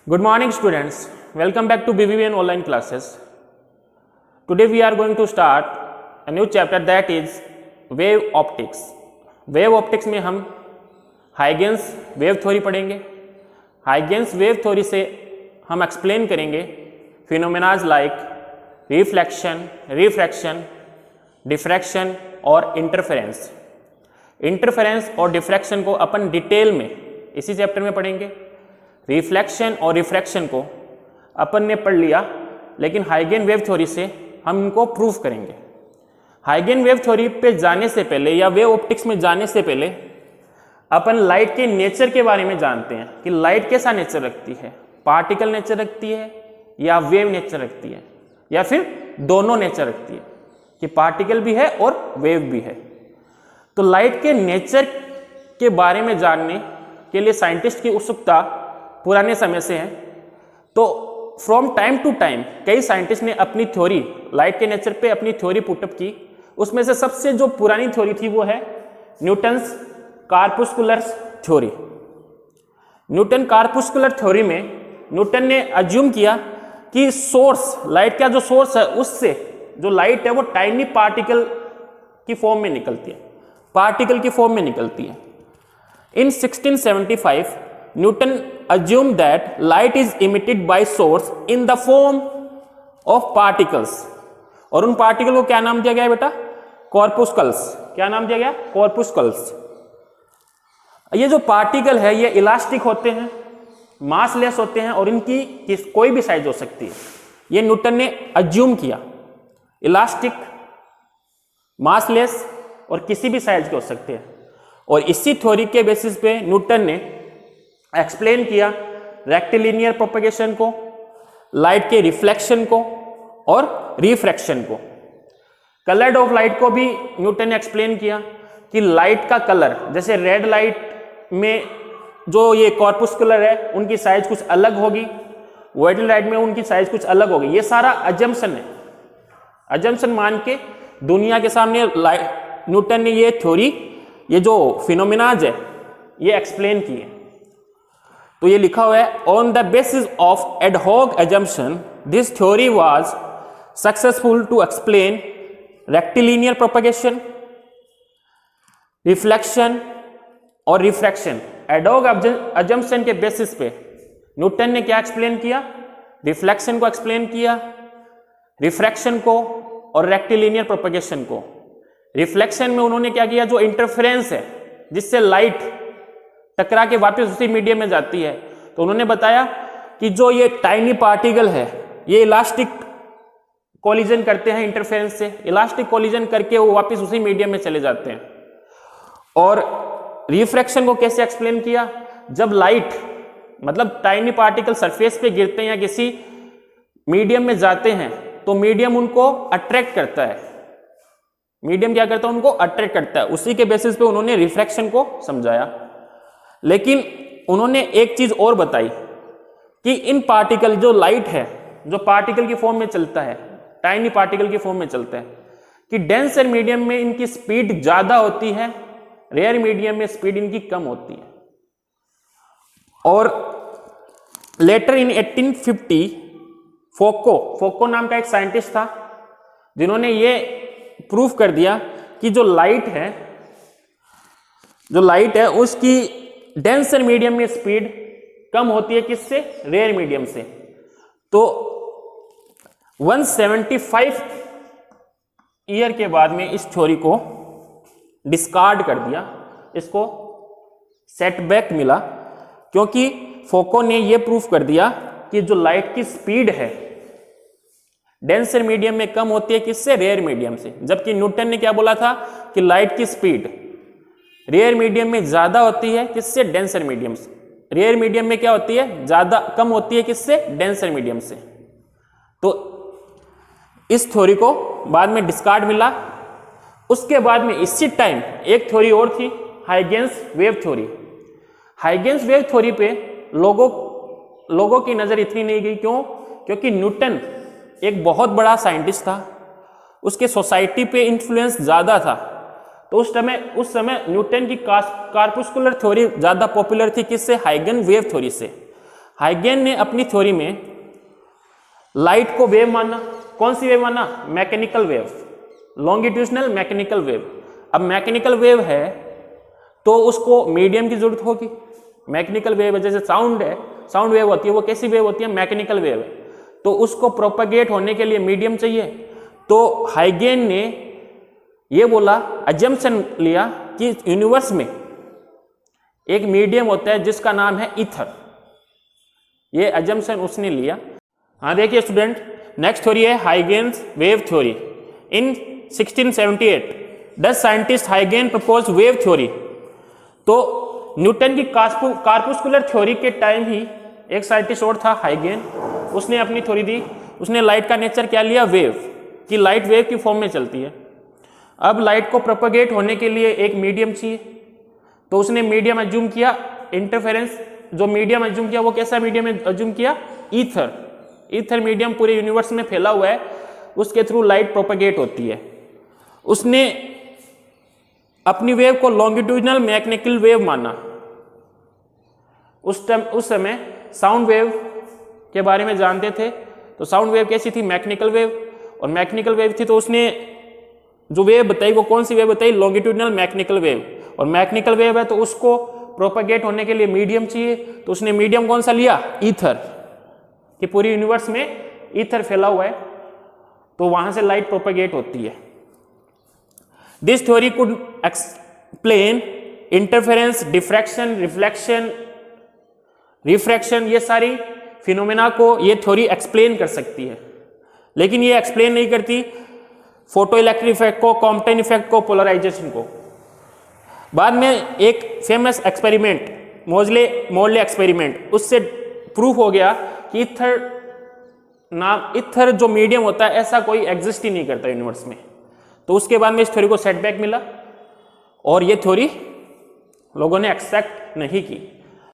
Good morning students, welcome back to BBVN online classes. Today we are going to start a new chapter that is wave optics. Wave optics में हम Huygens wave theory पढ़ेंगे. Huygens wave theory से हम explain करेंगे फिनोमेनाज like reflection, refraction, diffraction और interference. Interference और diffraction को अपन detail में इसी चैप्टर में पढ़ेंगे. रिफ्लेक्शन और रिफ्रैक्शन को अपन ने पढ़ लिया, लेकिन हाइगेन वेव थ्योरी से हम इनको प्रूफ करेंगे. हाइगेन वेव थ्योरी पे जाने से पहले या वेव ऑप्टिक्स में जाने से पहले अपन लाइट के नेचर के बारे में जानते हैं कि लाइट कैसा नेचर रखती है. पार्टिकल नेचर रखती है या वेव नेचर रखती है या फिर दोनों नेचर रखती है कि पार्टिकल भी है और वेव भी है. तो लाइट के नेचर के बारे में जानने के लिए साइंटिस्ट की उत्सुकता पुराने समय से है. तो फ्रॉम टाइम टू टाइम कई साइंटिस्ट ने अपनी थ्योरी लाइट के नेचर पे अपनी थ्योरी पुटअप की. उसमें से सबसे जो पुरानी थ्योरी थी वो है न्यूटन्स कार्पुस्कुलर थ्योरी. न्यूटन कार्पुस्कुलर थ्योरी में न्यूटन ने अज्यूम किया कि सोर्स, लाइट का जो सोर्स है उससे जो लाइट है वो टाइनी पार्टिकल की फॉर्म में निकलती है, पार्टिकल की फॉर्म में निकलती है. इन 1675 Newton assumed that light is emitted by source in the form of particles. और उन पार्टिकल को क्या नाम दिया गया बेटा? कॉर्पुस्कल्स. क्या नाम दिया गया? कॉर्पुस्कल्स. ये जो पार्टिकल है ये इलास्टिक होते हैं, मासलेस होते हैं और इनकी कोई भी साइज हो सकती है. ये न्यूटन ने अज्यूम किया. इलास्टिक, मासलेस और किसी भी साइज के हो सकते हैं. और इसी थ्योरी के बेसिस पे न्यूटन ने एक्सप्लेन किया रेक्टिलिनियर प्रोपगेशन को, लाइट के रिफ्लेक्शन को और रिफ्रैक्शन को. कलर्ड ऑफ लाइट को भी न्यूटन ने एक्सप्लेन किया कि लाइट का कलर, जैसे रेड लाइट में जो ये कॉर्पुस्कुलर है उनकी साइज कुछ अलग होगी, वाइट लाइट में उनकी साइज कुछ अलग होगी. ये सारा अजम्पशन है. अजम्पशन मान के दुनिया के सामने न्यूटन ने ये थ्योरी, ये जो फिनोमिनाज है ये एक्सप्लेन किए. तो ये लिखा हुआ है on the basis of ad hoc assumption this theory was successful to explain rectilinear propagation, reflection और रिफ्रैक्शन. एड हॉक एजम्पशन के बेसिस पे न्यूटन ने क्या एक्सप्लेन किया? रिफ्लेक्शन को एक्सप्लेन किया, रिफ्रैक्शन को और रेक्टिलिनियर प्रोपगेशन को. रिफ्लेक्शन में उन्होंने क्या किया? जो इंटरफेरेंस है जिससे लाइट टकरा के वापस उसी मीडियम में जाती है, तो उन्होंने बताया कि जो ये टाइनी पार्टिकल है ये इलास्टिक कोलिजन करते हैं इंटरफेरेंस से, इलास्टिक कोलिजन करके वो वापस उसी मीडियम में चले जाते हैं. और रिफ्रैक्शन को कैसे एक्सप्लेन किया? जब लाइट मतलब टाइनी पार्टिकल सरफेस पे गिरते हैं या किसी मीडियम में जाते हैं तो मीडियम उनको अट्रैक्ट करता है. मीडियम क्या करता है? उनको अट्रैक्ट करता है. उसी के बेसिस पे उन्होंने रिफ्रैक्शन को समझाया. लेकिन उन्होंने एक चीज और बताई कि इन पार्टिकल, जो लाइट है जो पार्टिकल की फॉर्म में चलता है, टाइनी पार्टिकल की फॉर्म में चलता है, कि डेंसर मीडियम में इनकी स्पीड ज्यादा होती है, रेयर मीडियम में स्पीड इनकी कम होती है. और लेटर इन 1850 फोको नाम का एक साइंटिस्ट था जिन्होंने ये प्रूफ कर दिया कि जो लाइट है उसकी डेंसर मीडियम में स्पीड कम होती है. किससे? रेयर मीडियम से. तो 175 ईयर के बाद में इस थ्योरी को डिस्कार्ड कर दिया, इसको सेटबैक मिला, क्योंकि फोको ने यह प्रूफ कर दिया कि जो लाइट की स्पीड है डेंसर मीडियम में कम होती है. किससे? रेयर मीडियम से. जबकि न्यूटन ने क्या बोला था कि लाइट की स्पीड रेयर मीडियम में ज्यादा होती है. किससे? डेंसर मीडियम से. रेयर मीडियम में क्या होती है? ज्यादा, कम होती है. किससे? डेंसर मीडियम से. तो इस थ्योरी को बाद में डिस्कार्ड मिला. उसके बाद में इसी टाइम एक थ्योरी और थी, Huygens wave theory. Huygens wave theory पे लोगों की नजर इतनी नहीं गई. क्यों? क्योंकि न्यूटन एक बहुत बड़ा साइंटिस्ट था, उसके सोसाइटी पे इन्फ्लुएंस ज्यादा था. तो उस समय न्यूटन की कार्पुस्कुलर थ्योरी ज्यादा पॉपुलर थी. किससे? हाइगन वेव थ्योरी से. हाइगेन ने अपनी थ्योरी में लाइट को वेव माना। कौन सी वेव माना? Mechanical wave, longitudinal mechanical wave. अब मैकेनिकल वेव है तो उसको मीडियम की जरूरत होगी। मैकेनिकल वेव जैसे साउंड है, साउंड वेव होती है, वो कैसी वेव होती है? मैकेनिकल वेव है। तो उसको प्रोपेगेट होने के लिए मीडियम चाहिए। तो हाइगेन ने ये बोला, अजम्पशन लिया कि यूनिवर्स में एक मीडियम होता है जिसका नाम है ईथर। ये अजम्पशन उसने लिया। हाँ देखिए स्टूडेंट, नेक्स्ट थ्योरी है Huygens wave theory. In 1678 Dutch scientist हाइगेन प्रपोज वेव थ्योरी। तो न्यूटन की कार्पुस्कुलर थ्योरी के टाइम ही एक साइंटिस्ट और था हाइगेन, उसने अपनी थ्योरी दी। उसने लाइट का नेचर क्या लिया? वेव, कि लाइट वेव की फॉर्म में चलती है। अब लाइट को प्रोपेगेट होने के लिए एक मीडियम चाहिए, तो उसने मीडियम अज्यूम किया इंटरफेरेंस। जो मीडियम अज्यूम किया वो कैसा मीडियम अज्यूम किया? ईथर। ईथर मीडियम पूरे यूनिवर्स में फैला हुआ है, उसके थ्रू लाइट प्रोपेगेट होती है। उसने अपनी वेव को लॉन्गिट्यूडनल मैकेनिकल वेव माना। उस समय साउंड वेव के बारे में जानते थे, तो साउंड वेव कैसी थी? Mechanical wave. और मैकेनिकल वेव थी तो उसने जो वेव बताई वो कौन सी वेव बताई? Longitudinal mechanical wave. और मैकेनिकल वेव है तो उसको प्रोपेगेट होने के लिए मीडियम चाहिए, तो उसने मीडियम कौन सा लिया? ईथर, कि पूरी यूनिवर्स में ईथर फैला हुआ है तो वहां से लाइट प्रोपेगेट होती है। This theory could explain interference, diffraction, reflection, refraction, ये सारी फिनोमेना को ये थ्योरी एक्सप्लेन कर सकती है, लेकिन ये एक्सप्लेन नहीं करती फोटो इलेक्ट्रिक इफेक्ट को, कॉम्पटन इफेक्ट को, पोलराइजेशन को। बाद में एक फेमस एक्सपेरिमेंट, मोर्ले एक्सपेरिमेंट, उससे प्रूफ हो गया कि ईथर जो मीडियम होता है ऐसा कोई एग्जिस्ट ही नहीं करता यूनिवर्स में। तो उसके बाद में इस थ्योरी को सेटबैक मिला और ये थ्योरी लोगों ने एक्सेप्ट नहीं की।